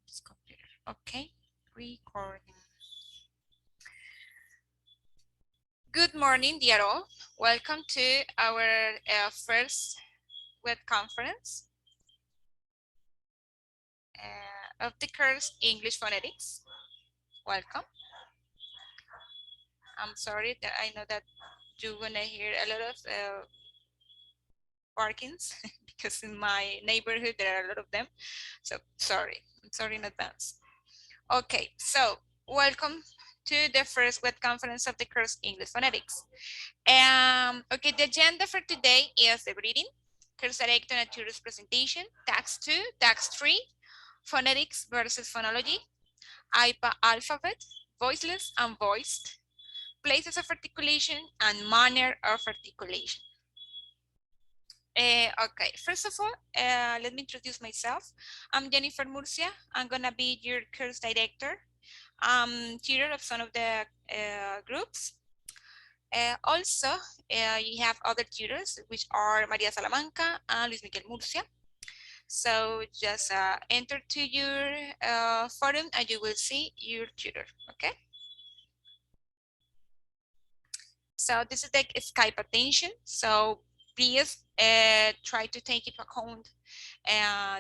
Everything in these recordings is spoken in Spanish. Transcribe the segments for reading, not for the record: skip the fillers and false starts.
this computer. Okay, recording. Good morning, dear all. Welcome to our first web conference of the course English Phonetics. Welcome. I'm sorry that I know that you're gonna hear a lot of barkings because in my neighborhood there are a lot of them. So sorry, I'm sorry in advance. Okay, so welcome to the first web conference of the course English Phonetics. Okay, the agenda for today is the reading, course director and tutor's presentation, task 2, task 3, phonetics versus phonology, IPA alphabet, voiceless and voiced, places of articulation and manner of articulation. Okay, first of all, let me introduce myself. I'm Jennifer Murcia. I'm gonna be your course director, tutor of some of the groups. Also, you have other tutors, which are Maria Salamanca and Luis Miguel Murcia. So just enter to your forum and you will see your tutor, okay? So this is the Skype attention. So please try to take into account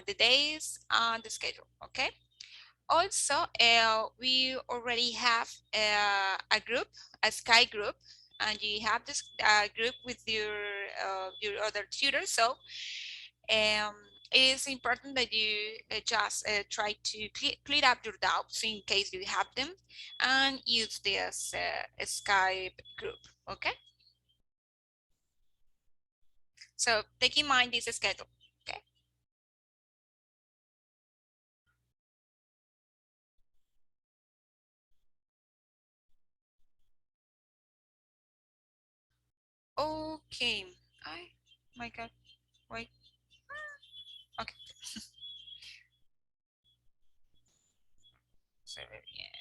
the days and the schedule, okay? Also, we already have a group, a Skype group, and you have this group with your other tutors. So it is important that you just try to clear up your doubts in case you have them and use this Skype group, okay? So take in mind this schedule, okay? Okay, my God, wait, okay. Se ve bien,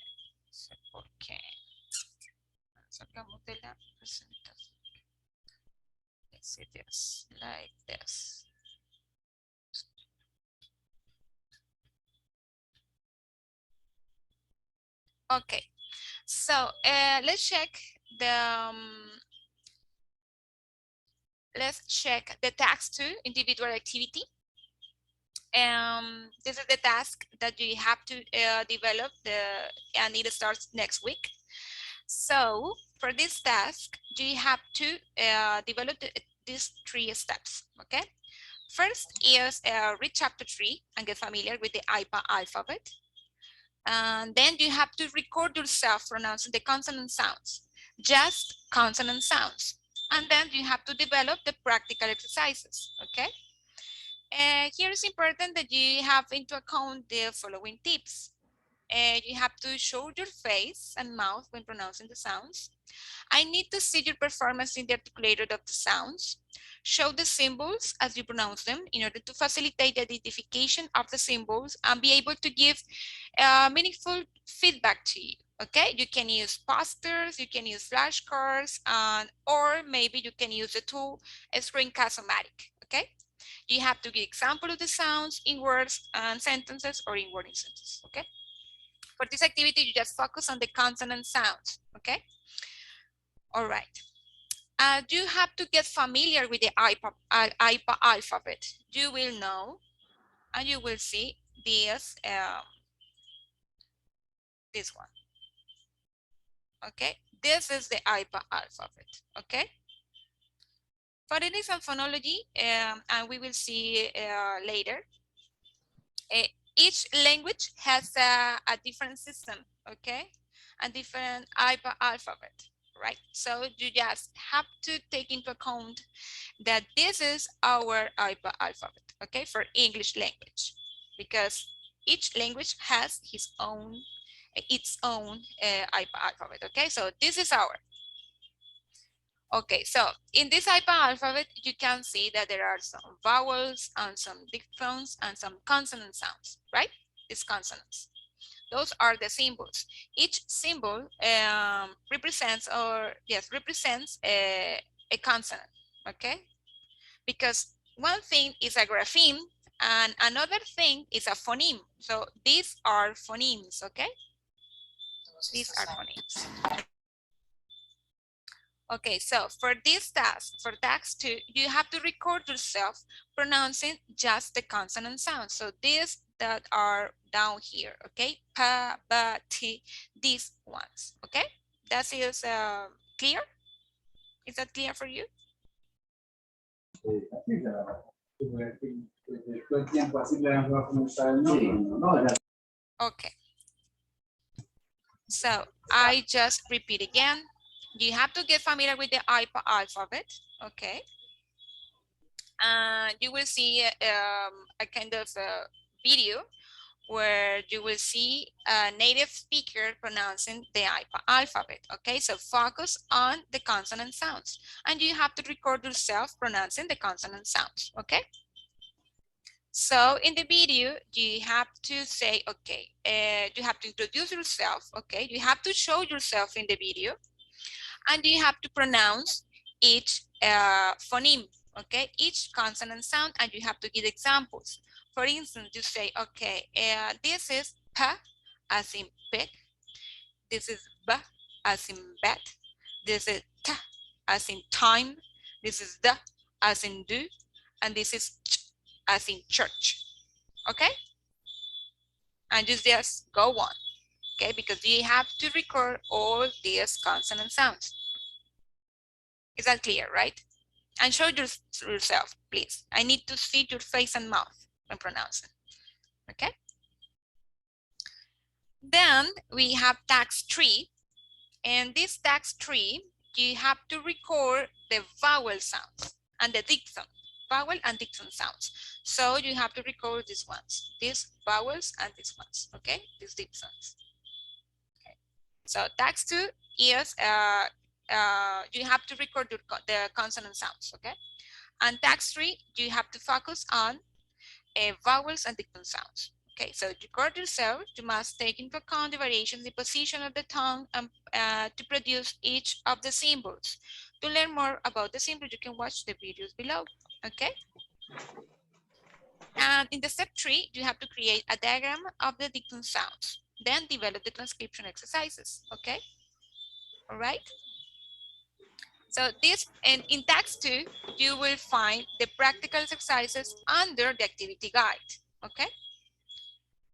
no sé por qué. Sacamos de la presentación. Let's see this, like this. Okay, so let's check the task 2, individual activity. This is the task that you have to develop and it starts next week. So for this task, you have to develop these 3 steps, okay? First is read chapter 3 and get familiar with the IPA alphabet. And then you have to record yourself pronouncing the consonant sounds, just consonant sounds. And then you have to develop the practical exercises, okay? Here it's important that you have into account the following tips. You have to show your face and mouth when pronouncing the sounds. I need to see your performance in the articulator of the sounds. Show the symbols as you pronounce them in order to facilitate the identification of the symbols and be able to give meaningful feedback to you. Okay, you can use posters, you can use flashcards, or maybe you can use the tool Screencast-O-Matic. Okay, you have to give example of the sounds in words and sentences or in wording sentences. Okay, for this activity, you just focus on the consonant sounds. Okay. All right. You have to get familiar with the IPA alphabet. You will know and you will see this one. Okay, this is the IPA alphabet. Okay. Phonetics and phonology, and we will see later. Each language has a different system, okay, a different IPA alphabet. Right, so you just have to take into account that this is our IPA alphabet, okay, for English language, because each language has its own IPA alphabet, okay, so this is our. Okay, so in this IPA alphabet, you can see that there are some vowels and some diphthongs and some consonant sounds, right? These consonants. Those are the symbols. Each symbol represents a consonant, okay? Because one thing is a grapheme And another thing is a phoneme. So these are phonemes, okay? These are phonemes. Okay, so for this task, for task 2, you have to record yourself pronouncing just the consonant sounds. So these that are down here, okay? Pa, ba, ti, these ones, okay? That is clear? Is that clear for you? Okay. So I just repeat again. You have to get familiar with the IPA alphabet, okay? You will see a kind of video where you will see a native speaker pronouncing the IPA alphabet, okay? So focus on the consonant sounds, and you have to record yourself pronouncing the consonant sounds, okay? So in the video, you have to say, okay, you have to introduce yourself, okay? You have to show yourself in the video, and you have to pronounce each phoneme, okay? Each consonant sound, and you have to give examples. For instance, you say, okay, this is P as in pig. This is B as in bat. This is T as in time. This is D as in do. And this is Ch as in church, okay? And you just go on, okay? Because you have to record all these consonant sounds. Is that clear, right? And show yourself, please. I need to see your face and mouth when pronouncing, okay? Then we have task 3. And this task 3, you have to record the vowel sounds and the diction, vowel and diction sounds. So you have to record these ones, these vowels and these ones, okay? These dictions. Okay. So task 2 is you have to record the consonant sounds, okay? And task 3, you have to focus on vowels and diction sounds. Okay, so to record yourself, you must take into account the variation in the position of the tongue and, to produce each of the symbols. To learn more about the symbols, you can watch the videos below, okay? And in the step 3, you have to create a diagram of the diction sounds, then develop the transcription exercises, okay? All right? So this, and in task 2, you will find the practical exercises under the activity guide, okay?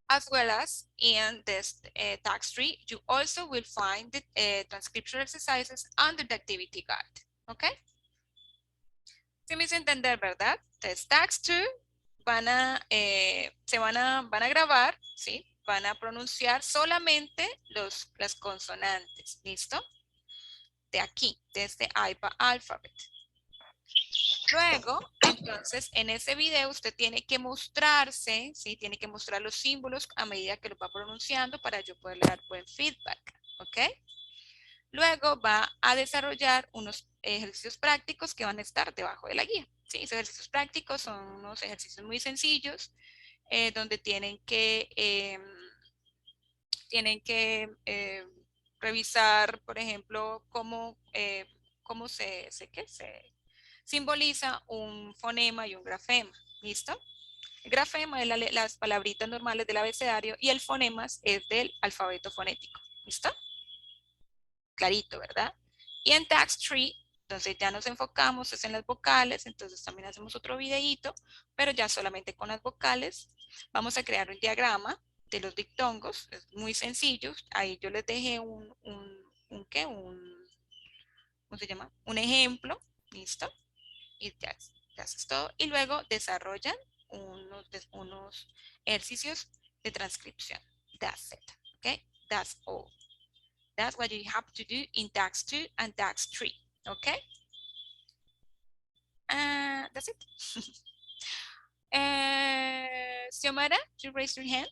As well as in this task 3, you also will find the transcription exercises under the activity guide, okay? ¿Sí me hizo entender, verdad? Entonces, task 2 van a grabar, ¿sí? Van a pronunciar solamente las consonantes, ¿listo? De aquí, de este IPA alphabet. Luego, entonces, en ese video usted tiene que mostrarse, ¿sí? Tiene que mostrar los símbolos a medida que lo va pronunciando para yo poderle dar buen feedback, ¿ok? Luego va a desarrollar unos ejercicios prácticos que van a estar debajo de la guía, ¿sí? Esos ejercicios prácticos son unos ejercicios muy sencillos donde tienen que revisar, por ejemplo, cómo se simboliza un fonema y un grafema, ¿listo? El grafema es las palabritas normales del abecedario y el fonema es del alfabeto fonético, ¿listo? Clarito, ¿verdad? Y en task 3, entonces ya nos enfocamos es en las vocales, entonces también hacemos otro videíto, pero ya solamente con las vocales. Vamos a crear un diagrama de los dictongos, es muy sencillo. Ahí yo les dejé ¿cómo se llama? Un ejemplo, ¿listo? Y ya es todo. Y luego desarrollan unos ejercicios de transcripción. That's it, okay? That's all. That's what you have to do in task 2 and task 3, okay? That's it. Xiomara, you raise your hand.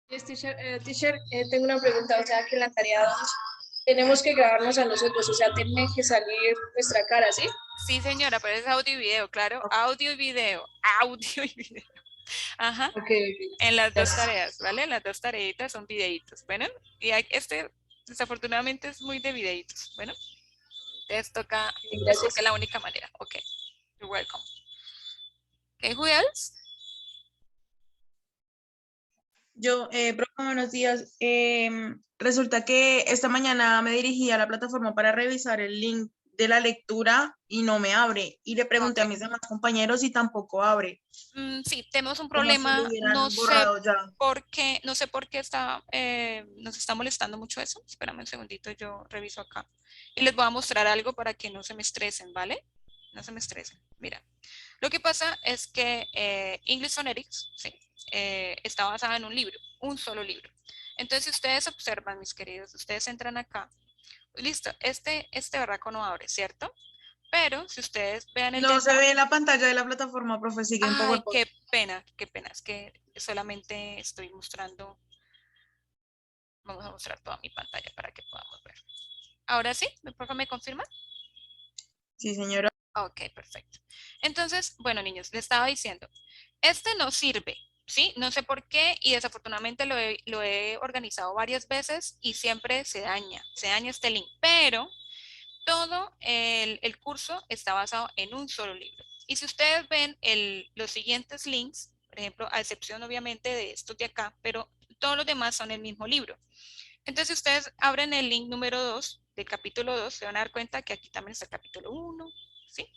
Yes, teacher, tengo una pregunta, o sea, que en la tarea 2 tenemos que grabarnos a nosotros, o sea, tiene que salir nuestra cara, ¿sí? Sí, señora, pero es audio y video, claro. Audio y video. Audio y video. Ajá. Okay. En las dos tareas, ¿vale? Las dos tareitas son videitos. Bueno, y este desafortunadamente es muy de videitos. Bueno, les toca, Gracias. es la única manera. Ok, you're welcome. Okay, who else? Yo, profe, buenos días. Resulta que esta mañana me dirigí a la plataforma para revisar el link de la lectura y no me abre. Y le pregunté a Okay. mis demás compañeros y tampoco abre, Sí, tenemos un como si lo problema, hubieran borrado ya. no sé por qué nos está molestando mucho eso. Espérame un segundito, yo reviso acá. Y les voy a mostrar algo para que no se me estresen, ¿vale? No se me estresen. Mira, lo que pasa es que English Phonetics, sí, está basada en un libro, un solo libro. Entonces, si ustedes observan, mis queridos, ustedes entran acá. Listo, este barraco no abre, ¿cierto? Pero si ustedes vean el de No se acá, ve la pantalla de la plataforma, profe, sigue en ay, PowerPoint. qué pena, qué pena. Es que solamente estoy mostrando, vamos a mostrar toda mi pantalla para que podamos ver. Ahora sí, por favor, ¿me confirman? Sí, señora. Ok, perfecto. Entonces, bueno, niños, les estaba diciendo, este no sirve, ¿sí? No sé por qué y desafortunadamente lo he organizado varias veces y siempre se daña este link, pero todo el curso está basado en un solo libro. Y si ustedes ven los siguientes links, por ejemplo, a excepción obviamente de estos de acá, pero todos los demás son el mismo libro. Entonces, si ustedes abren el link número 2 del capítulo 2, se van a dar cuenta que aquí también está el capítulo 1, ¿sí?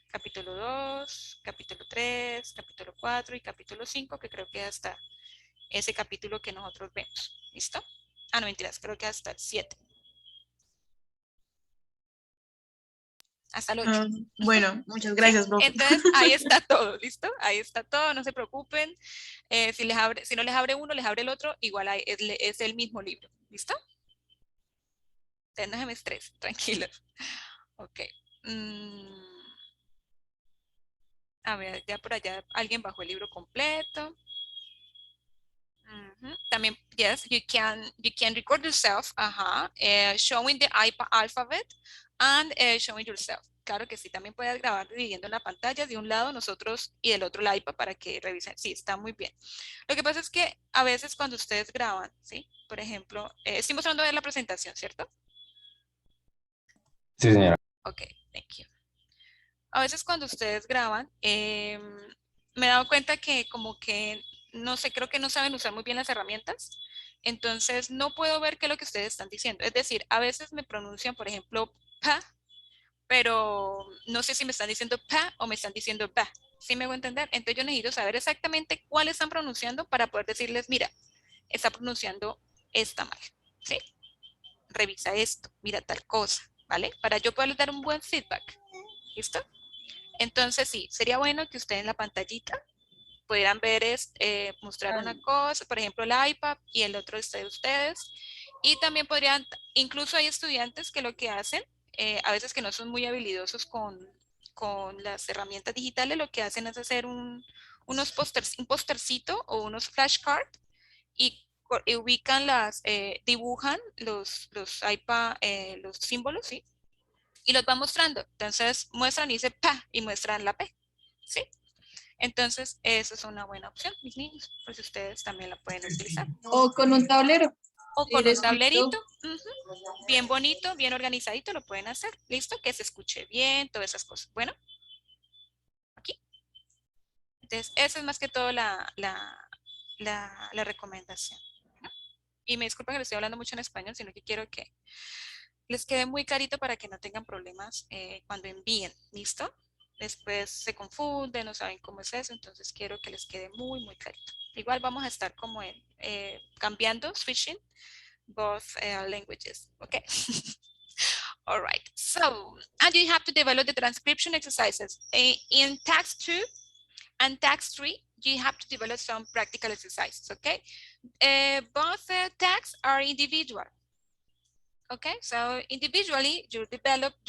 Capítulo 2, capítulo 3, capítulo 4 y capítulo 5, que creo que hasta ese capítulo que nosotros vemos. ¿Listo? Ah, no, mentiras, creo que hasta el 7, hasta el 8. Ah, bueno, muchas ¿Sí? gracias, profe. Entonces ahí está todo, ¿listo? Ahí está todo, no se preocupen. Si no les abre uno, les abre el otro, igual es el mismo libro, ¿listo? Entonces no se me estresen, tranquilos. Ok. Mm, a ver, ya por allá alguien bajó el libro completo. También, yes, you can record yourself, showing the alphabet and showing yourself. Claro que sí, también puedes grabar dividiendo la pantalla de un lado nosotros y del otro el iPad para que revisen. Sí, está muy bien. Lo que pasa es que a veces cuando ustedes graban, ¿sí? Por ejemplo, estoy mostrando la presentación, ¿cierto? Sí, señora. Ok, thank you. A veces cuando ustedes graban, me he dado cuenta que como que, no sé, creo que no saben usar muy bien las herramientas. Entonces, no puedo ver qué es lo que ustedes están diciendo. Es decir, a veces me pronuncian, por ejemplo, pa, pero no sé si me están diciendo pa o me están diciendo ba. ¿Sí me voy a entender? Entonces, yo necesito saber exactamente cuál están pronunciando para poder decirles, mira, está pronunciando esta mal. ¿Sí? Revisa esto, mira tal cosa, ¿vale? Para yo poderles dar un buen feedback. ¿Listo? Entonces, sí, sería bueno que ustedes en la pantallita pudieran ver, mostrar una cosa, por ejemplo, el iPad y el otro de ustedes. Y también podrían, incluso hay estudiantes que lo que hacen, a veces que no son muy habilidosos con las herramientas digitales, lo que hacen es hacer unos posters, un postercito o unos flashcards y, y ubican dibujan los iPad, los símbolos, ¿sí? Y los va mostrando. Entonces muestran y dice pa y muestran la P. ¿Sí? Entonces, eso es una buena opción, mis niños, por si ustedes también la pueden utilizar. O con un tablero, O ir con un escrito. tablerito, bien bonito, bien organizadito, lo pueden hacer. ¿Listo? Que se escuche bien, todas esas cosas. Bueno, aquí. Entonces, esa es más que todo la recomendación. Y me disculpen que les estoy hablando mucho en español, sino que quiero que les quede muy clarito para que no tengan problemas cuando envíen, ¿listo? Después se confunden, no saben cómo es eso, entonces quiero que les quede muy, muy clarito. Igual vamos a estar como cambiando, switching both languages, okay? All right, so, and you have to develop the transcription exercises. In task 2 and task 3, you have to develop some practical exercises, okay? Both tasks are individual. Okay, so individually you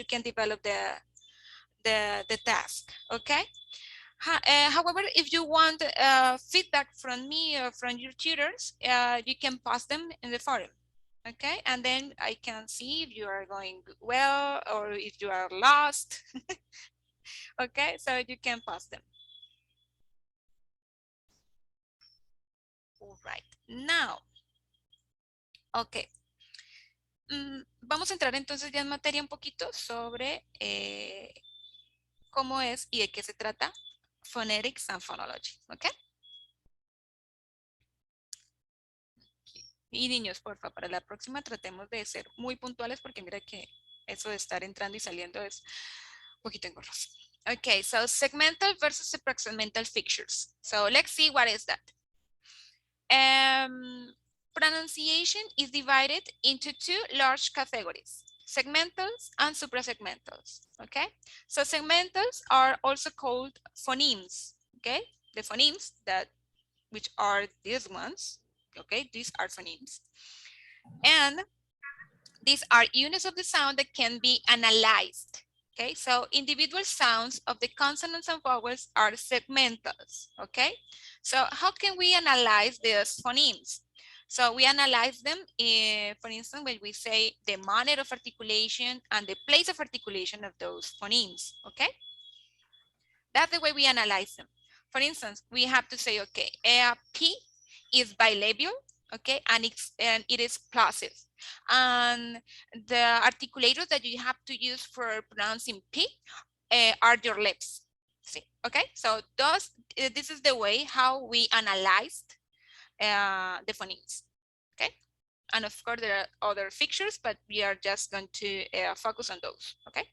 can develop the task. Okay. However, if you want feedback from me or from your tutors, you can post them in the forum. Okay, and then I can see if you are going well or if you are lost. Okay, so you can post them. All right, now, okay. Vamos a entrar entonces ya en materia un poquito sobre cómo es y de qué se trata phonetics and phonology, okay? Y niños, porfa, para la próxima tratemos de ser muy puntuales porque mira que eso de estar entrando y saliendo es un poquito engorroso. Okay, so segmental versus suprasegmental features. So let's see what is that. Pronunciation is divided into two large categories, segmentals and suprasegmentals, okay? So segmentals are also called phonemes, okay? The phonemes which are these ones, okay? These are phonemes. And these are units of the sound that can be analyzed. Okay, so individual sounds of the consonants and vowels are segmentals. Okay, so how can we analyze these phonemes? So we analyze them, for instance, when we say the manner of articulation and the place of articulation of those phonemes. Okay, that's the way we analyze them. For instance, we have to say, okay, P is bilabial, okay, and it is plosive. And the articulators that you have to use for pronouncing P are your lips. See, okay, so this is the way how we analyzed the phonemes, okay? And of course, there are other features, but we are just going to focus on those, okay?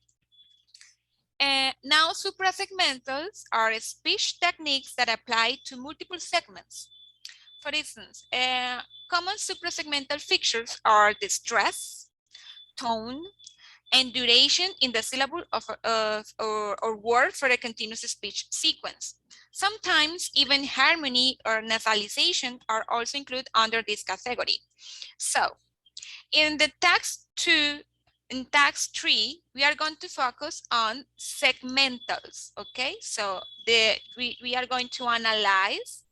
Now, suprasegmentals are speech techniques that apply to multiple segments. For instance, common suprasegmental features are the stress, tone, and duration in the syllable or word for a continuous speech sequence. Sometimes even harmony or nasalization are also included under this category. So, in the in task 3, we are going to focus on segmentals, okay? So we are going to analyze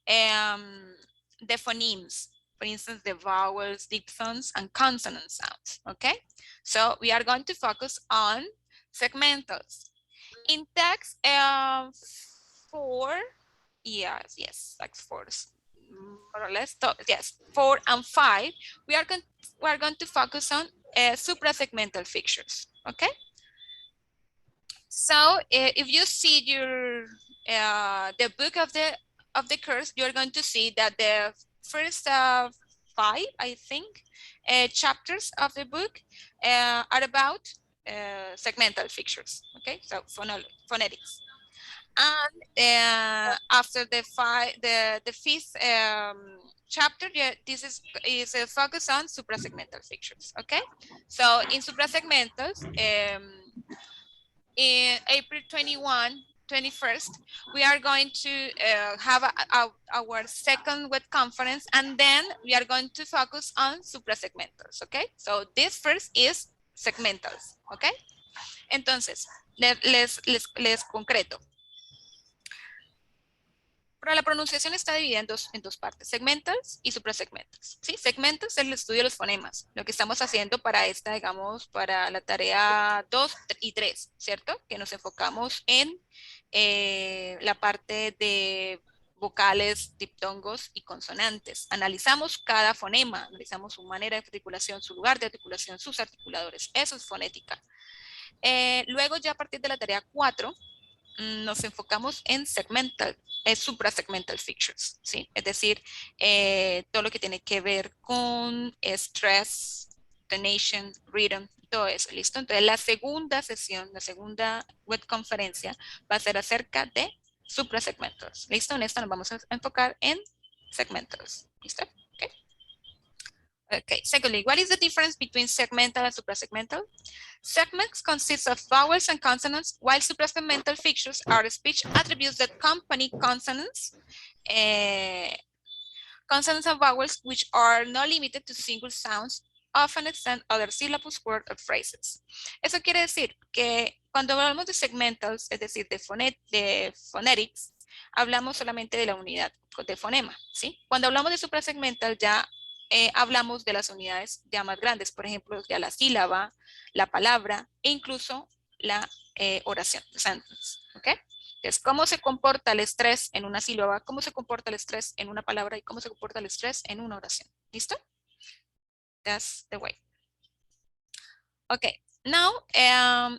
the phonemes, for instance, the vowels, diphthongs, and consonant sounds, okay? So we are going to focus on segmentals. In text 4, yes, like 4, more or less, yes, 4 and 5, we are going to focus on suprasegmental features, okay? So if you see the book of the course, you're going to see that the first 5, I think, chapters of the book are about segmental features, okay? So phonetics. And after the fifth chapter, yeah, this is a focus on suprasegmental features, okay? So in suprasegmentals, in April 21st, we are going to have our second web conference, and then we are going to focus on suprasegmentals, okay? So this first is segmentals, okay? Entonces, les concreto. Pero la pronunciación está dividida en dos partes, segmentals y suprasegmentals. ¿Sí? Segmentals es el estudio de los fonemas, lo que estamos haciendo para esta, digamos, para la tarea 2 y 3, ¿cierto? Que nos enfocamos en la parte de vocales, diptongos y consonantes. Analizamos cada fonema, analizamos su manera de articulación, su lugar de articulación, sus articuladores. Eso es fonética. Luego ya a partir de la tarea 4, nos enfocamos en suprasegmental features, ¿sí? Es decir, todo lo que tiene que ver con stress, tonation, rhythm, todo eso, ¿listo? Entonces la segunda sesión, la segunda web conferencia va a ser acerca de suprasegmentals, ¿listo? En esta nos vamos a enfocar en segmentals, ¿listo? Okay. Okay, secondly, what is the difference between segmental and suprasegmental? Segments consist of vowels and consonants, while suprasegmental features are speech attributes that accompany consonants, consonants and vowels, which are not limited to single sounds, often extend other syllables, words, or phrases. Eso quiere decir que cuando hablamos de segmentals, es decir, de phonetics, hablamos solamente de la unidad de fonema, ¿sí? Cuando hablamos de suprasegmental ya hablamos de las unidades ya más grandes, por ejemplo, ya la sílaba, la palabra e incluso la oración, sentence, ¿ok? Entonces, ¿cómo se comporta el estrés en una sílaba? ¿Cómo se comporta el estrés en una palabra? ¿Y cómo se comporta el estrés en una oración? ¿Listo? That's the way. Okay, now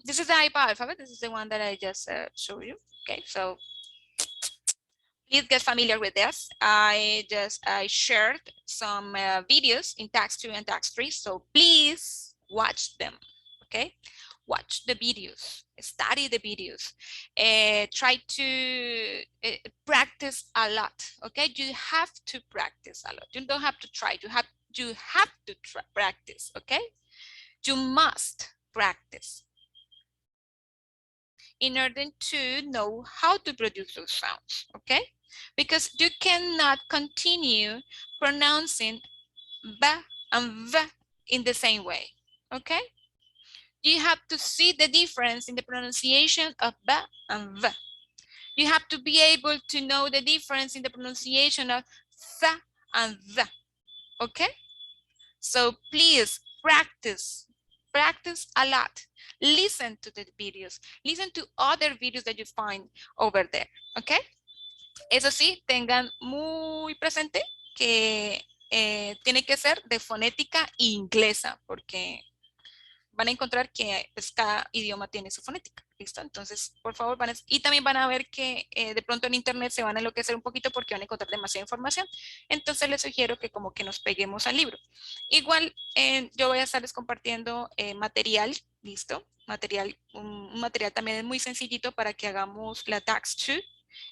this is the IPA alphabet. This is the one that I just showed you. Okay, so Please get familiar with this. I shared some videos in tax 2 and tax 3, so please watch them, okay? Watch the videos, study the videos, try to practice a lot, okay? You have to practice a lot. You don't have to try, you have to practice, okay? You must practice in order to know how to produce those sounds, okay? Because you cannot continue pronouncing ba and v in the same way, okay? You have to see the difference in the pronunciation of ba and v. You have to be able to know the difference in the pronunciation of th and th, okay? So please practice a lot. Listen to the videos, listen to other videos that you find over there, okay? Eso sí, tengan muy presente que tiene que ser de fonética inglesa, porque van a encontrar que pues, cada idioma tiene su fonética, ¿listo? Entonces, por favor, y también van a ver que de pronto en internet se van a enloquecer un poquito porque van a encontrar demasiada información. Entonces, les sugiero que como que nos peguemos al libro. Igual, yo voy a estarles compartiendo material, ¿listo? Un material también muy sencillito para que hagamos la tax 2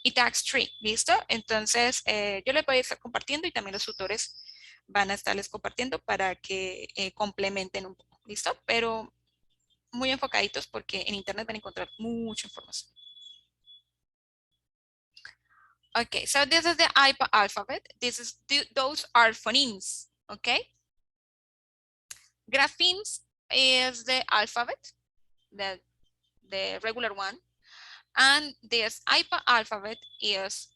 y tax 3, ¿listo? Entonces, yo les voy a estar compartiendo y también los tutores van a estarles compartiendo para que complementen un poco, ¿listo? Pero muy enfocaditos porque en internet van a encontrar mucha información. Okay, so this is the IPA alphabet. Those are phonemes, okay? Graphemes is the alphabet, the regular one. And this IPA alphabet is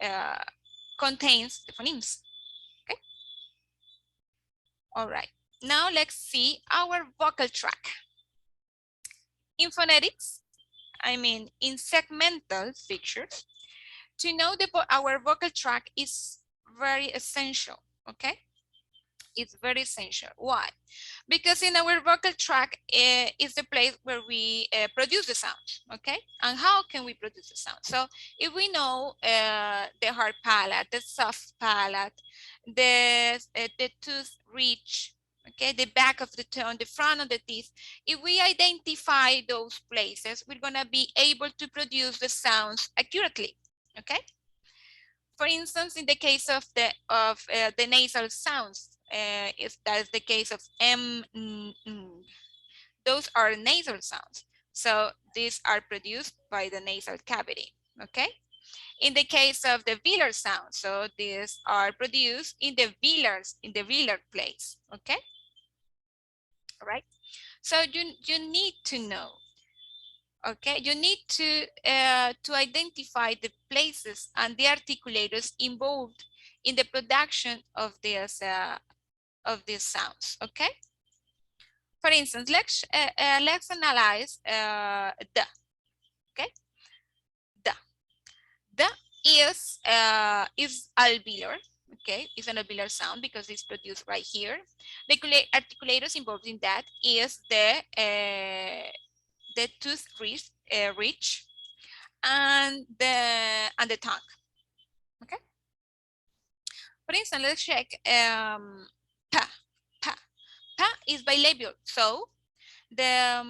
contains the phonemes, okay? All right, now let's see our vocal track. In phonetics, I mean in segmental features, to know our vocal track is very essential, okay? It's very essential. Why? Because in our vocal track is the place where we produce the sound, okay? And how can we produce the sound? So if we know the hard palate, the soft palate, the tooth ridge, okay, the back of the tongue, the front of the teeth, if we identify those places, we're gonna be able to produce the sounds accurately, okay? For instance, in the case of the nasal sounds, if that is the case of M, those are nasal sounds. So these are produced by the nasal cavity, okay? In the case of the velar sound, so these are produced in the velar place, okay? All right, so you need to know, okay? You need to identify the places and the articulators involved in the production of these sounds, okay? For instance, let's analyze the, okay? The is alveolar, okay? It's an alveolar sound because it's produced right here. The articulators involved in that is the tooth ridge and the tongue, okay? For instance, let's check pa. Pa is bilabial, so the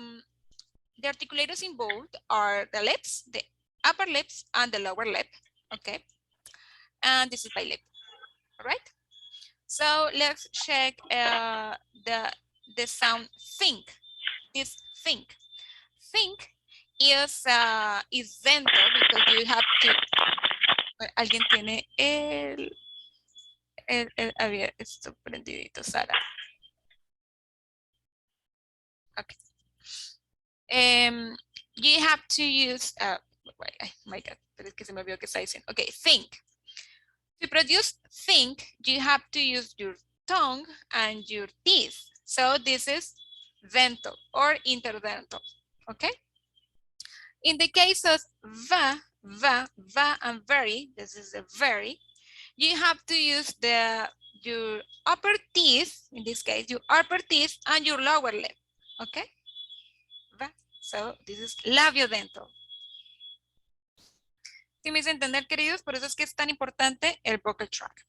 articulators involved are the lips, the upper lips and the lower lip, okay? And this is bilabial, all right? So let's check the sound think. This think. Think is dental because you have to. Alguien tiene había esto prendidito, Sara. Okay. You have to use. Wait, oh my God, pero es que se me olvidó que está diciendo. Okay, think. To produce think, you have to use your tongue and your teeth. So this is dental or interdental, okay? In the case of va and very, this is a very, you have to use your upper teeth, in this case, your upper teeth and your lower lip, okay? Va. So this is labiodental. ¿Sí me hice entender, queridos? Por eso es que es tan importante el vocal tract.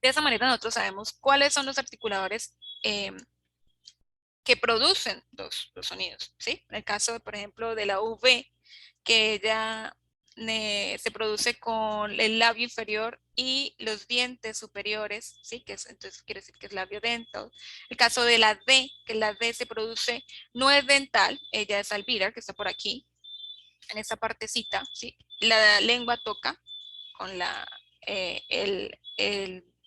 De esa manera nosotros sabemos cuáles son los articuladores que producen los sonidos, ¿sí? En el caso, por ejemplo, de la V, que ya se produce con el labio inferior y los dientes superiores, ¿sí? Entonces quiere decir que es labio dental. El caso de la D, que la D se produce, no es dental, ella es alveolar, que está por aquí, en esa partecita, ¿sí? La lengua toca con el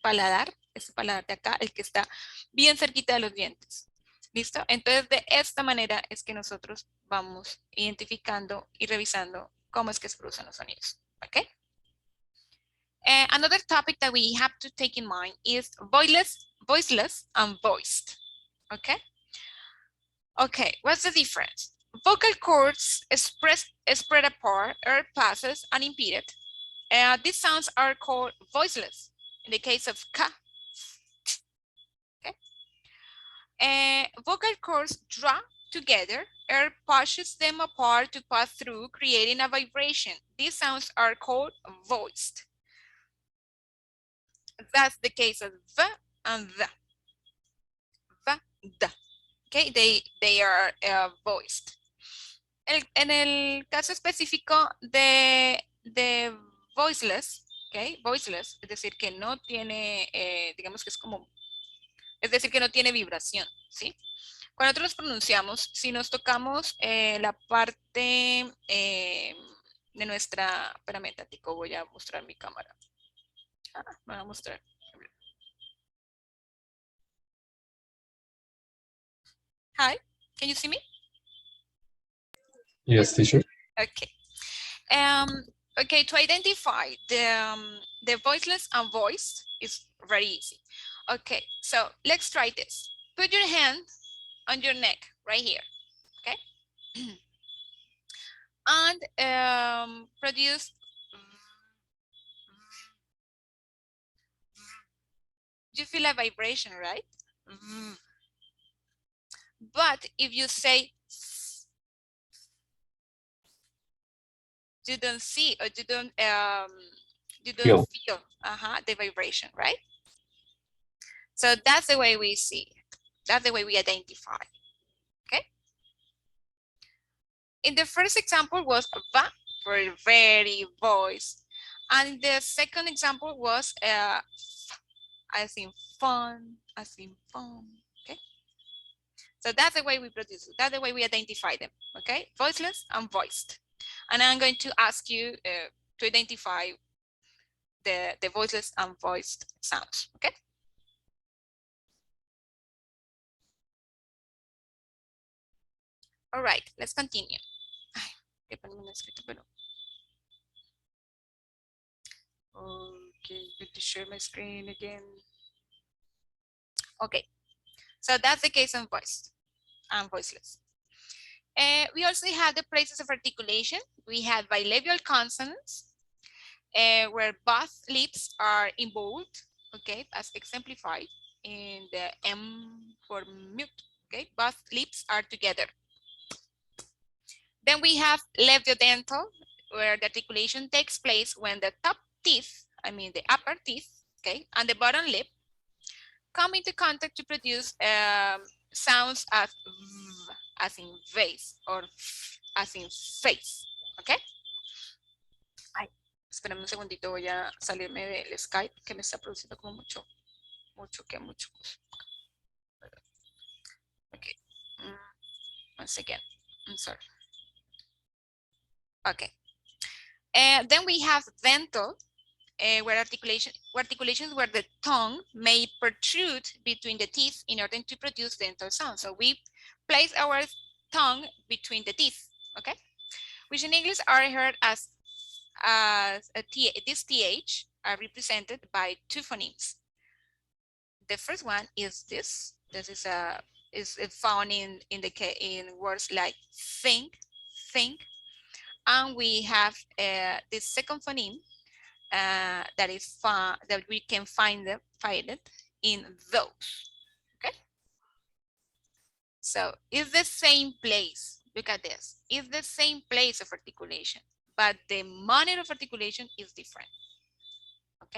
paladar, ese paladar de acá, el que está bien cerquita de los dientes. ¿Listo? Entonces, de esta manera es que nosotros vamos identificando y revisando cómo es que se producen los sonidos. ¿Ok? Another topic that we have to take in mind is voiceless and voiced. Okay? Okay, what's the difference? Vocal cords spread apart are passes unimpeded. These sounds are called voiceless. In the case of ka, okay? Vocal cords draw together, air pushes them apart to pass through, creating a vibration. These sounds are called voiced. That's the case of the and the. The. Okay, they are voiced. En el caso específico de voiceless, okay, voiceless, es decir, que no tiene, digamos que es como, es decir, que no tiene vibración, ¿sí? Cuando nosotros pronunciamos, si nos tocamos la parte de nuestra, espérame, tatico, voy a mostrar mi cámara. Me voy a mostrar. Hi, can you see me? Yes, teacher. Okay. Okay, to identify the voiceless and voiced is very easy. Okay, so let's try this. Put your hand on your neck right here, okay? And produce. You feel a vibration, right? But if you say, you don't see or you don't feel the vibration, right? So that's the way we see it. That's the way we identify. Okay. In the first example was va, for very voice, and the second example was as in fun, as in fun. Okay. So that's the way we produce it. That's the way we identify them. Okay, voiceless and voiced. And I'm going to ask you to identify the voiceless and voiced sounds. Okay. All right, let's continue. Okay, good to share my screen again. Okay, so that's the case of voiced and voiceless. We also have the places of articulation. We have bilabial consonants, where both lips are involved, okay, as exemplified in the M for mute, okay, both lips are together. Then we have labiodental, where the articulation takes place when the top teeth, I mean the upper teeth, okay, and the bottom lip come into contact to produce sounds as in vase or as in face, okay? Ay, espérame un segundito, voy a salirme del Skype que me está produciendo como mucho. Okay, once again, I'm sorry. Okay, then we have dental, where articulations where the tongue may protrude between the teeth in order to produce dental sound. So we place our tongue between the teeth, okay? Which in English are heard as this TH are represented by two phonemes. The first one is this. This is found in words like think, and we have the second phoneme that we can find it in those. Okay. So it's the same place. Look at this. It's the same place of articulation. but the manner of articulation is different. ¿Ok?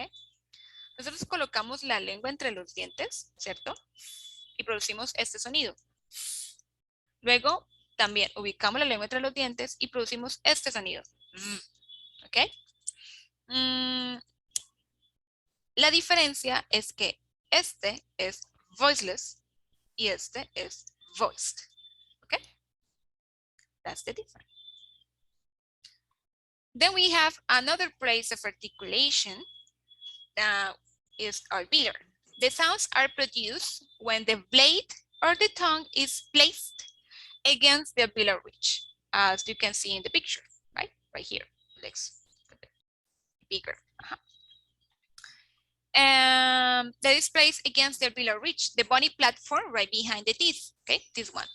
Nosotros colocamos la lengua entre los dientes, ¿cierto? Y producimos este sonido. Luego, también ubicamos la lengua entre los dientes y producimos este sonido. ¿Ok? La diferencia es que este es voiceless y este es voiced. ¿Ok? That's the difference. Then we have another place of articulation that is alveolar. The sounds are produced when the blade or the tongue is placed against the alveolar ridge, as you can see in the picture, right? Right here. Let's put it bigger. That is placed against the alveolar ridge, the bony platform right behind the teeth. Okay, this one.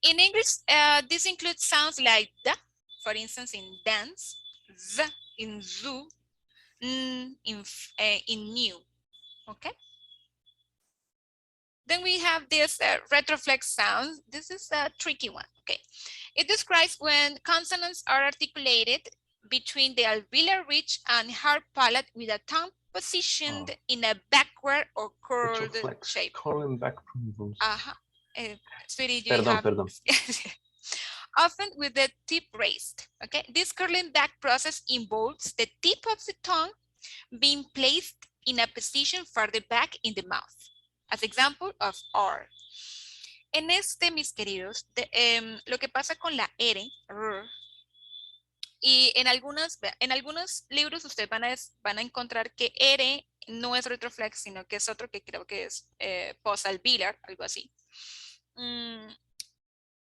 In English, this includes sounds like the, for instance, in dance, z in zoo, in new. Okay. Then we have this retroflex sound. This is a tricky one. Okay. It describes when consonants are articulated between the alveolar ridge and hard palate with a tongue positioned in a backward or curled shape. Calling back from those. Sweetie, you have... Perdón. Often with the tip raised. Okay. This curling back process involves the tip of the tongue being placed in a position farther back in the mouth. As example of R. En este, mis queridos, lo que pasa con la R, y en algunos libros ustedes van a encontrar que R no es retroflex, sino que es otro que creo que es posalveolar, algo así.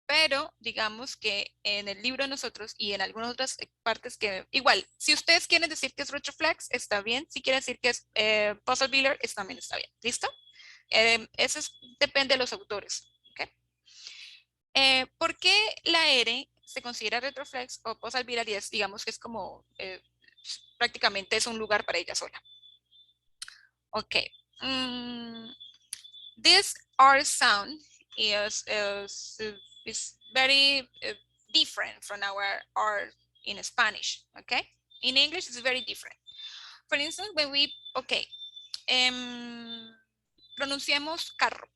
Pero digamos que en el libro de nosotros y en algunas otras partes que igual, si ustedes quieren decir que es retroflex, está bien. Si quieren decir que es posalveolar, también está bien. ¿Listo? Eso depende de los autores. ¿Okay? ¿Por qué la R se considera retroflex o posalveolar? Y digamos que es como prácticamente es un lugar para ella sola. Ok. This R sound is very different from our R in Spanish. Okay. In English, it's very different. For instance, when we, okay. Pronunciamos carro,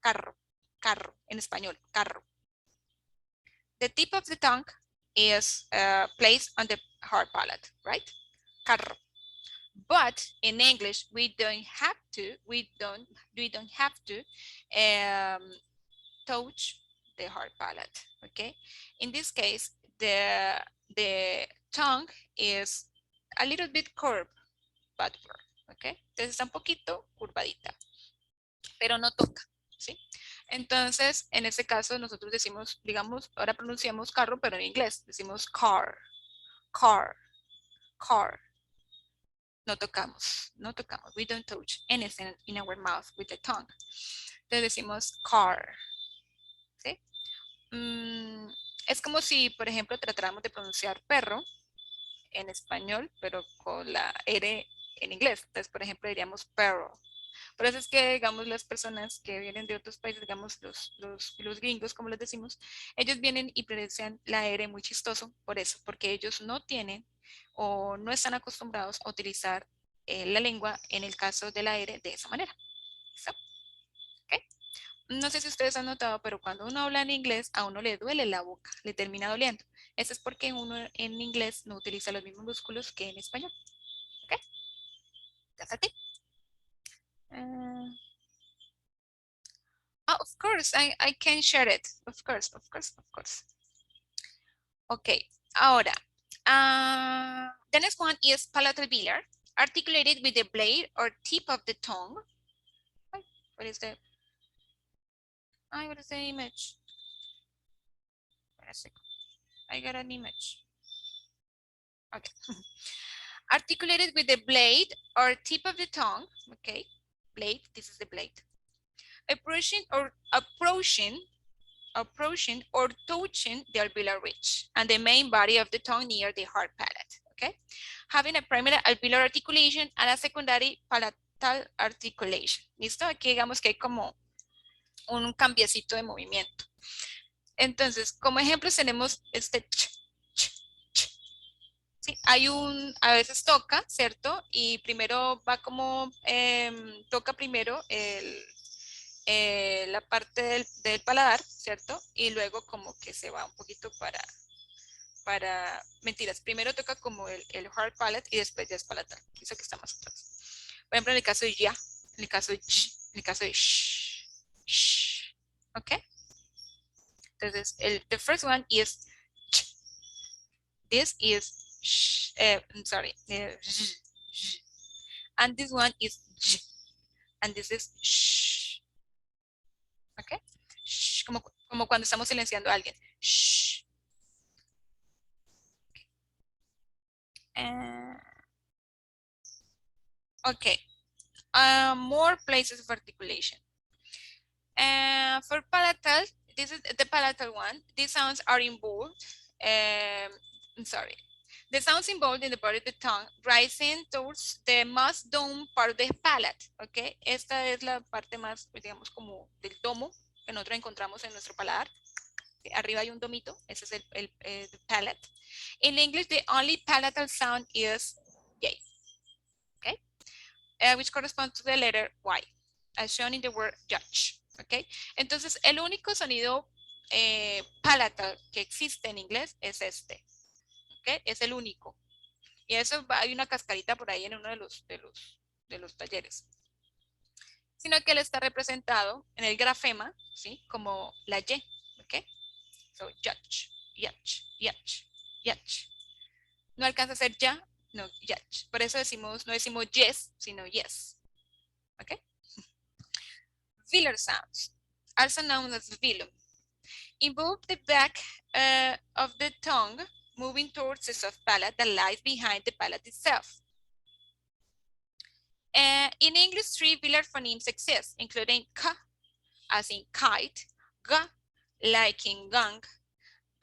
carro, carro, en español, carro. The tip of the tongue is placed on the hard palate, right? Carro. But in English, we don't have to touch the hard palate, okay? In this case, the tongue is a little bit curved backward. ¿Okay? Entonces está un poquito curvadita, pero no toca, ¿sí? Entonces, en este caso, nosotros decimos, digamos, ahora pronunciamos carro, pero en inglés decimos car, car, car. No tocamos, no tocamos. We don't touch anything in our mouth with the tongue. Entonces decimos car, ¿sí? Es como si, por ejemplo, tratáramos de pronunciar perro en español, pero con la R en inglés. Entonces, por ejemplo, diríamos perro. Por eso es que, digamos, las personas que vienen de otros países, digamos, los gringos, como les decimos, ellos vienen y pronuncian la R muy chistoso por eso, porque ellos no tienen o no están acostumbrados a utilizar la lengua en el caso de la R de esa manera. ¿Listo? ¿Okay? No sé si ustedes han notado, pero cuando uno habla en inglés, a uno le duele la boca, le termina doliendo. Eso es porque uno en inglés no utiliza los mismos músculos que en español. ¿Ok? That's a tip. Of course, I can share it. Of course. Ok, ahora, the next one is palatal-velar, articulated with the blade or tip of the tongue. What is the image? Wait a second. I got an image. Okay. Articulated with the blade or tip of the tongue. Okay, blade, this is the blade. Approaching or touching the alveolar ridge and the main body of the tongue near the hard palate. Okay, having a primary alveolar articulation and a secondary palatal articulation. ¿Listo? Aquí digamos que hay como un cambiecito de movimiento. Entonces, como ejemplos tenemos este ch, ch, ch, ¿sí? A veces toca, ¿cierto? Y primero va como, toca primero la parte del paladar, ¿cierto? Y luego como que se va un poquito mentiras, primero toca como el hard palate y después ya es palatal. Eso que está más atrás. Por ejemplo, en el caso de ya, en el caso de ch, en el caso de sh, ¿ok? Entonces, the first one is ch. This is sh, I'm sorry, and this one is j, and this is sh, ¿ok? Sh, como cuando estamos silenciando a alguien. Sh. Okay, more places of articulation. For palatal, this is the palatal one. These sounds are involved. I'm sorry. The sounds involved in the body of the tongue rising towards the most dome part of the palate. Okay, esta es la parte más, digamos, como del domo que nosotros encontramos en nuestro paladar. Arriba hay un domito. Ese es el palate. In English, the only palatal sound is J. Okay, which corresponds to the letter Y, as shown in the word judge. Okay, entonces el único sonido palatal que existe en inglés es este. Okay, es el único. Y eso hay una cascarita por ahí en uno de los talleres. Sino que él está representado en el grafema, ¿sí? Como la Y. Okay, so judge, yach, yach, yach. No alcanza a ser ya, no, yach. Por eso decimos, no decimos yes, sino yes. Okay. Velar sounds, also known as velum, involve the back of the tongue moving towards the soft palate that lies behind the palate itself. In English, 3 velar phonemes exist, including k, as in kite, g, like in gang,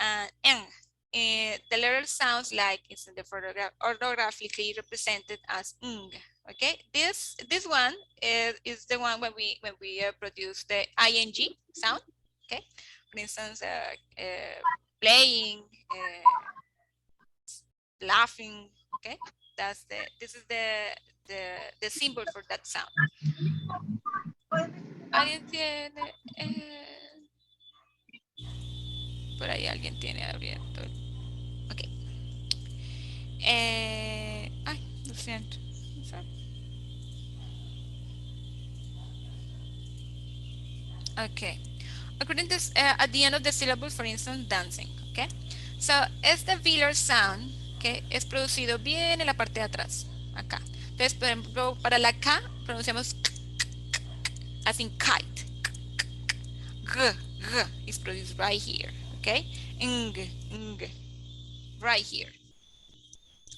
and n. The letter sounds like it's in the photograph, orthographically represented as ng. Okay, this one is the one when we produce the ing sound. Okay, for instance, playing, laughing. Okay, this is the symbol for that sound. ¿Alguien tiene? Por ahí alguien tiene abierto. Ok. Ay, lo siento. Okay. According to at the end of the syllable, for instance, dancing. Okay. So, este velar sound, okay, es producido bien en la parte de atrás. Acá. Entonces, por ejemplo, para la K, pronunciamos k, as in kite. G is produced right here. Okay. Ng. Right here.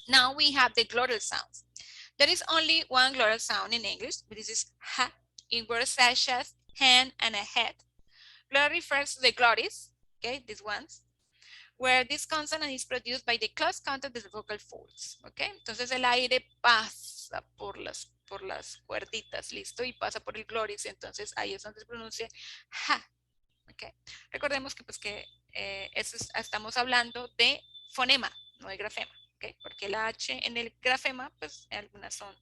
Now we have the glottal sounds. There is only one glottal sound in English, but this is ha in words such as hand and a head. Glottal refers to the glottis, okay, these ones, where this consonant is produced by the close contact of the vocal folds, okay. Entonces el aire pasa por las cuerditas, listo, y pasa por el glottis, entonces ahí es donde se pronuncia ha, okay. Recordemos que pues que estamos hablando de fonema, no de grafema. Okay, porque la H en el grafema, pues algunas son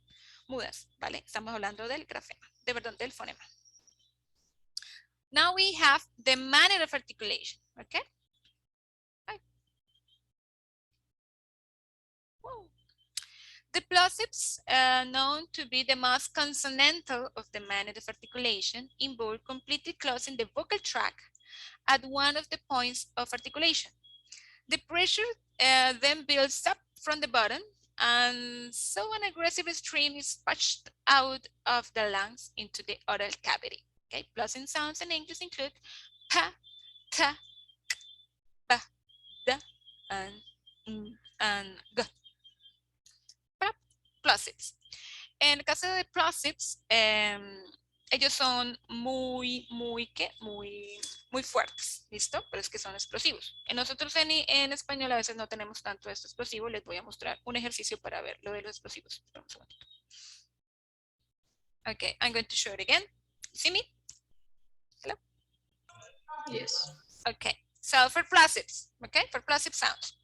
mudas, ¿vale? Estamos hablando del grafema, del fonema. Now we have the manner of articulation, okay? The plosives, known to be the most consonantal of the manner of articulation, involve completely closing the vocal tract at one of the points of articulation. The pressure then builds up from the bottom, and so an aggressive stream is pushed out of the lungs into the oral cavity. Okay, plosive sounds in English include pa, ta, k, ba, da, and g. Plosives. En el caso de plosives, ellos son muy fuertes, ¿listo? Pero es que son explosivos. Nosotros en español a veces no tenemos tanto esto explosivo. Les voy a mostrar un ejercicio para ver lo de los explosivos. Un segundito. Okay, I'm going to show it again. See me? Hello? Yes. Okay, so for plosives, okay, for plosive sounds.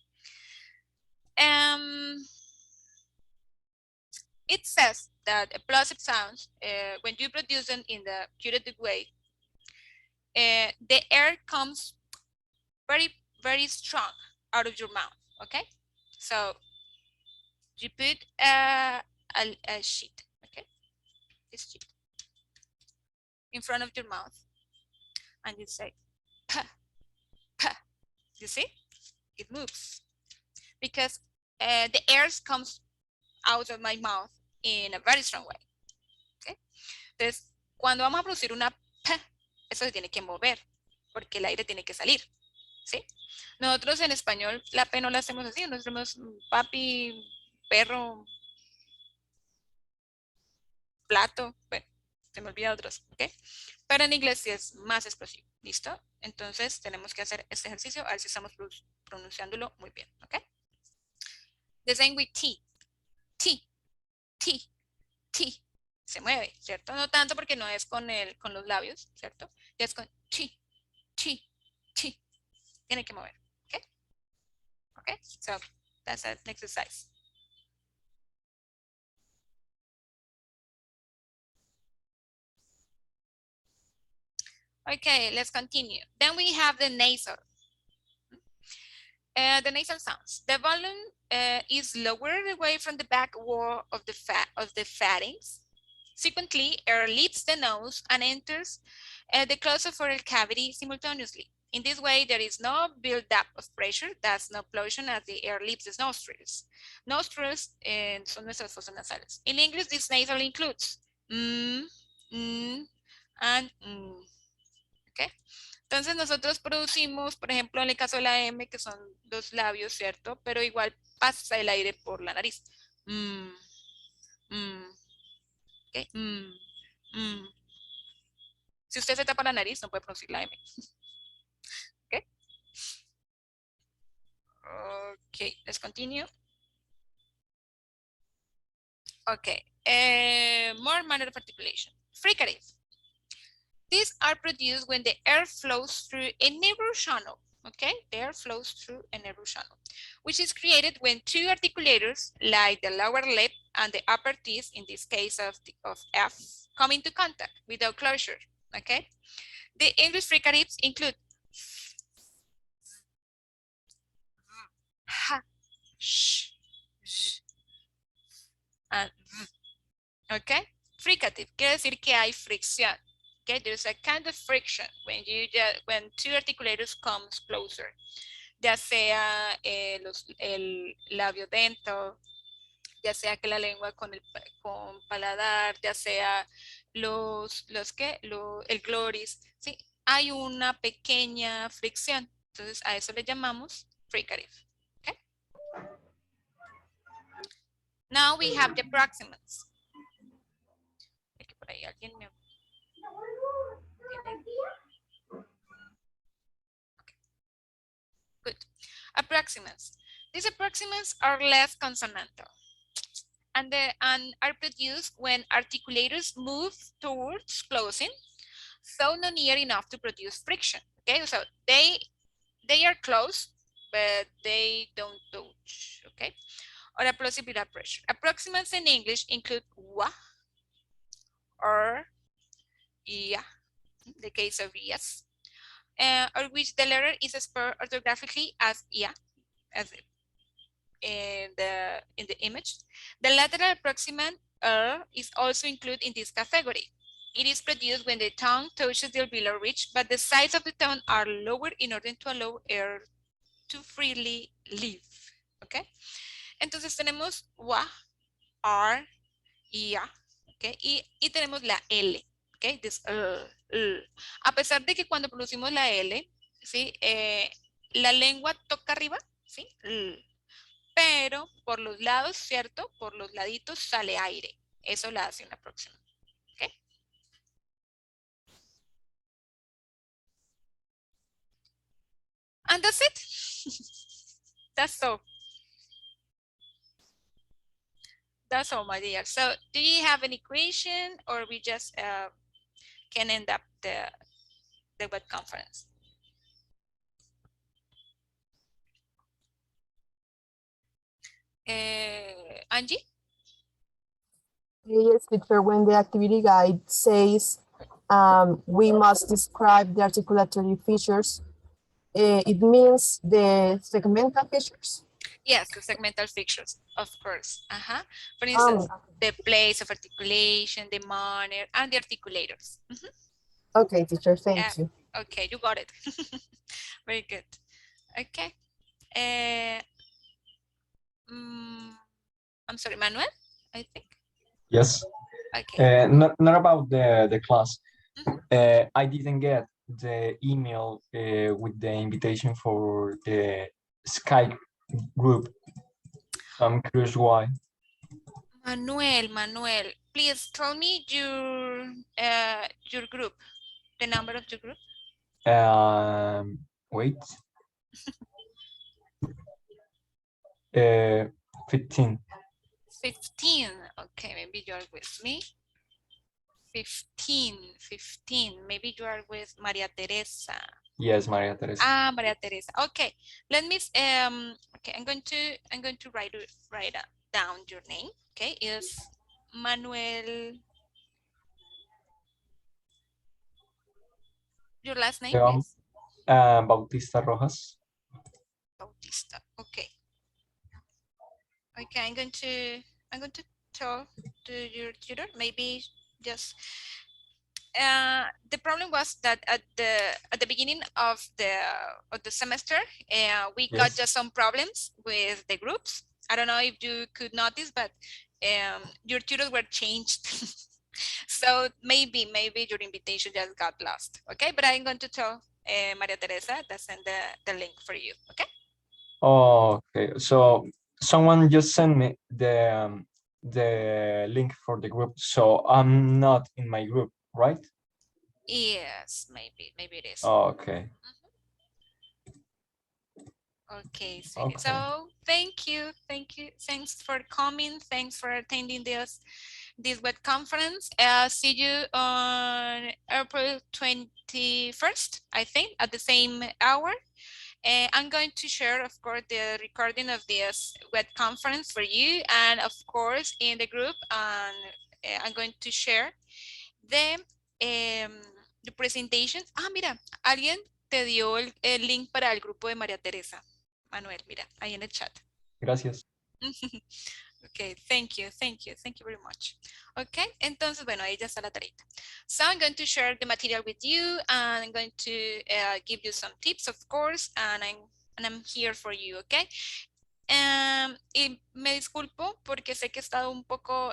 It says that plosive sounds, when you produce them in the curative way, the air comes very strong out of your mouth. Okay, so you put a sheet, okay, this sheet in front of your mouth, and you say, "Puh, puh." You see, it moves because the air comes out of my mouth in a very strong way. Okay, entonces cuando vamos a producir una P, eso se tiene que mover porque el aire tiene que salir. ¿Sí? Nosotros en español la P no la hacemos así, nosotros hacemos papi, perro, plato, bueno, se me olvida otros, ¿ok? Pero en inglés sí es más explosivo, ¿listo? Entonces tenemos que hacer este ejercicio, a ver si estamos pronunciándolo muy bien, ¿ok? The same with T, T, T, T, se mueve, ¿cierto? No tanto porque no es con los labios, ¿cierto? Ya es con T, T, T, tiene que mover, ¿ok? ¿Ok? So, that's an exercise. Okay, let's continue. Then we have the nasal. The nasal sounds. The volume is lowered away from the back wall of the pharynx. Sequently, air leaves the nose and enters the closed oral cavity simultaneously. In this way, there is no build-up of pressure, thus no occlusion as the air leaves the nostrils. Nostrils son nuestras fosas nasales. In English, this nasal includes and ¿okay? Entonces nosotros producimos, por ejemplo, en el caso de la M, que son los labios, ¿cierto? Pero igual pasa el aire por la nariz. ¿Okay? Si usted se tapa la nariz, no puede producir la M. ¿Okay? Okay, let's continue. Okay, more manner of articulation. Fricative. These are produced when the air flows through a nervous channel. Okay, the air flows through a nervous channel, which is created when two articulators, like the lower lip and the upper teeth, in this case of F, come into contact without closure. Okay, the English fricatives include ha, sh, and okay. Fricative quiere decir que hay fricción. Okay, there's a kind of friction when two articulators comes closer, ya sea el labio dento, ya sea que la lengua con paladar, ya sea el gloris, ¿sí? Hay una pequeña fricción, entonces a eso le llamamos fricative. Okay? Now we have the proximants. Que por ahí alguien me... Okay. Good. Approximants. These approximants are less consonantal and are produced when articulators move towards closing, so not near enough to produce friction. Okay, so they are close, but they don't touch. Okay, or applosive without pressure. Approximants in English include wa or ya, the case of yes, or which the letter is spelled orthographically as ya, as in the image. The lateral approximant is also included in this category. It is produced when the tongue touches the alveolar ridge, but the sides of the tongue are lowered in order to allow air to freely leave. Okay? Entonces tenemos wa, r, ya, okay? Y tenemos la L. Okay? This, a pesar de que cuando producimos la L, ¿sí? La lengua toca arriba, ¿sí? Pero por los lados, ¿cierto? Por los laditos sale aire. Eso la hace una próxima. ¿Ok? And that's it. That's all. That's all, my dear. So do you have any question or we just can end up the web conference? Angie? Yes, teacher, when the activity guide says we must describe the articulatory features, it means the segmental features. Yes, the segmental features, of course. For Um, instance, the place of articulation, the manner, and the articulators. okay, teacher, thank you. Okay, you got it. Very good. Okay. I'm sorry, Manuel, I think. Yes. Okay. Not about the class. I didn't get the email with the invitation for the Skype group. I'm curious why. Manuel, please tell me your group, the number of your group. Wait. 15. 15. Okay, maybe you are with me. 15. Maybe you are with Maria Teresa. Yes, Maria Teresa. Maria Teresa. Okay, let me. Okay, I'm going to write down your name. Okay, is Manuel. Your last name, please. Bautista Rojas. Bautista. Okay. Okay, I'm going to tell to your tutor. Maybe just. The problem was that at the beginning of the semester, we got just some problems with the groups. I don't know if you could notice, but your tutors were changed. So maybe your invitation just got lost. Okay, but I'm going to tell Maria Teresa to send the link for you. Okay. Oh, okay. So someone just sent me the link for the group. So I'm not in my group, right? Yes, maybe it is. Oh, okay. Okay, sweetie. So thank you. Thanks for coming. Thanks for attending this web conference. See you on April 21st, I think, at the same hour. I'm going to share, of course, the recording of this web conference for you, and of course, in the group, and I'm going to share the presentation. Mira, alguien te dio el link para el grupo de María Teresa. Manuel, mira, ahí en el chat. Gracias. Okay, thank you very much. Okay, entonces, bueno, ahí ya está la tarita. So I'm going to share the material with you, and I'm going to give you some tips, of course, and I'm here for you, okay? Y me disculpo porque sé que he estado un poco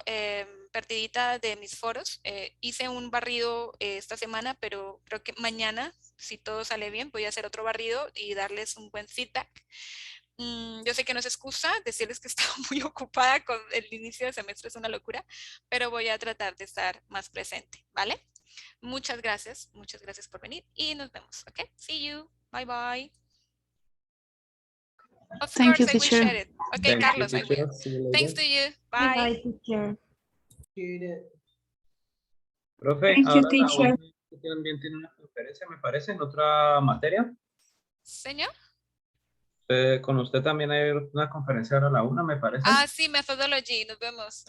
perdidita de mis foros. Hice un barrido esta semana, pero creo que mañana, si todo sale bien, voy a hacer otro barrido y darles un buen feedback. Yo sé que no es excusa decirles que he estado muy ocupada con el inicio de semestre, es una locura, pero voy a tratar de estar más presente, ¿vale? Muchas gracias por venir y nos vemos, ¿ok? See you, bye bye. Of course, I will share it. Okay, Carlos, I will. Thanks to you. Bye. Bye, teacher. Profe, Thank you, ahora teacher. también tiene una conferencia, me parece, en otra materia. Señor. Con usted también hay una conferencia ahora a la 1, me parece. Sí, Methodology, nos vemos.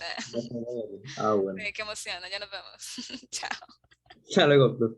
Bueno. Qué emoción, ya nos vemos. Chao. Hasta luego, profe.